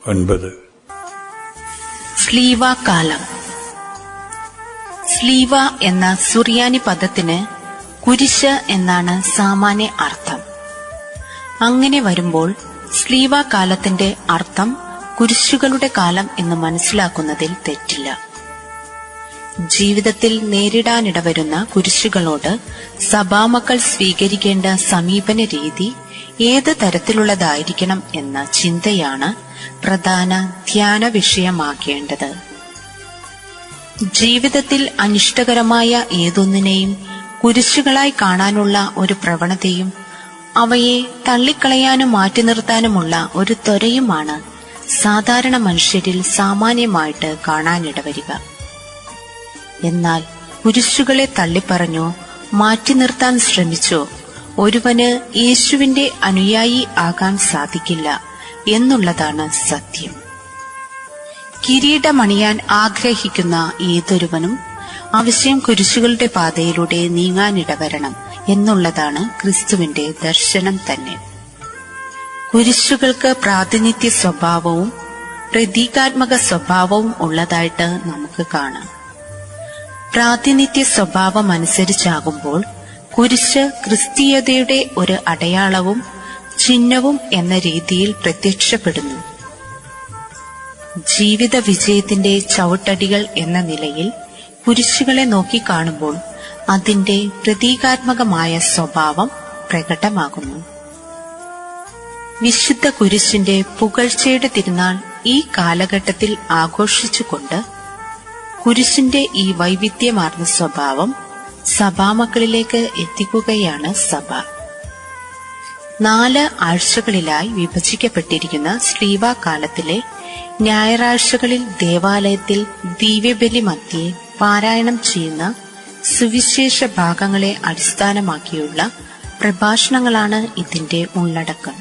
9. സ്ലീവാകാലം. സ്ലീവ എന്ന സുറിയാനി പദത്തിന് കുരിശ് എന്നാണ് സാമാന്യ അർത്ഥം. അങ്ങനെ വരുമ്പോൾ സ്ലീവാകാലത്തിന്റെ അർത്ഥം കുരിശുകളുടെ കാലം എന്ന് മനസ്സിലാക്കുന്നതിൽ തെറ്റില്ല. ജീവിതത്തിൽ നേരിടാനിടവരുന്ന കുരിശുകളോട് സഭാമക്കൾ സ്വീകരിക്കേണ്ട സമീപന രീതി ഏത് തരത്തിലുള്ളതായിരിക്കണം എന്ന ചിന്തയാണ് പ്രധാന ധ്യാന വിഷയമാക്കേണ്ടത്. ജീവിതത്തിൽ അനിഷ്ടകരമായ ഏതൊന്നിനെയും കുരിശുകളായി കാണാനുള്ള ഒരു പ്രവണതയും അവയെ തള്ളിക്കളയാനും മാറ്റി നിർത്താനുമുള്ള ഒരു ത്വരയുമാണ് സാധാരണ മനുഷ്യരിൽ സാമാന്യമായിട്ട് കാണാനിടവരിക. എന്നാൽ കുരിശുകളെ തള്ളിപ്പറഞ്ഞോ മാറ്റി നിർത്താൻ ശ്രമിച്ചോ ഒരുവന് യേശുവിന്റെ അനുയായി ആകാൻ സാധിക്കില്ല എന്നുള്ളതാണ് സത്യം. കിരീടമണിയാൻ ആഗ്രഹിക്കുന്ന ഏതൊരുവനും അവശ്യം കുരിശുകളുടെ പാതയിലൂടെ നീങ്ങാനിടവരണം എന്നുള്ളതാണ് ക്രിസ്തുവിന്റെ ദർശനം തന്നെ. കുരിശുകൾക്ക് പ്രാതിനിധ്യ സ്വഭാവവും പ്രതീകാത്മക സ്വഭാവവും ഉള്ളതായിട്ട് നമുക്ക് കാണാം. പ്രാതിനിധ്യ സ്വഭാവമനുസരിച്ചാകുമ്പോൾ കുരിശ് ക്രിസ്തീയതയുടെ ഒരു അടയാളവും ചിഹ്നവും എന്ന രീതിയിൽ പ്രത്യക്ഷപ്പെടുന്നു. ജീവിത വിജയത്തിന്റെ ചവിട്ടടികൾ എന്ന നിലയിൽ കുരിശുകളെ നോക്കിക്കാണുമ്പോൾ അതിന്റെ പ്രതീകാത്മകമായ സ്വഭാവം പ്രകടമാകുന്നു. വിശുദ്ധ കുരിശിന്റെ പുകഴ്ചയുടെ തിരുനാൾ ഈ കാലഘട്ടത്തിൽ ആഘോഷിച്ചുകൊണ്ട് കുരിശിന്റെ ഈ വൈവിധ്യമാർന്ന സ്വഭാവം സഭാമക്കളിലേക്ക് എത്തിക്കുകയാണ് സഭ. 4 ആഴ്ചകളിലായി വിഭജിക്കപ്പെട്ടിരിക്കുന്ന സ്ലീവാകാലത്തിലെ ഞായറാഴ്ചകളിൽ ദേവാലയത്തിൽ ദിവ്യബലി മധ്യേ പാരായണം ചെയ്യുന്ന സുവിശേഷ ഭാഗങ്ങളെ അടിസ്ഥാനമാക്കിയുള്ള പ്രഭാഷണങ്ങളാണ് ഇതിന്റെ ഉള്ളടക്കം.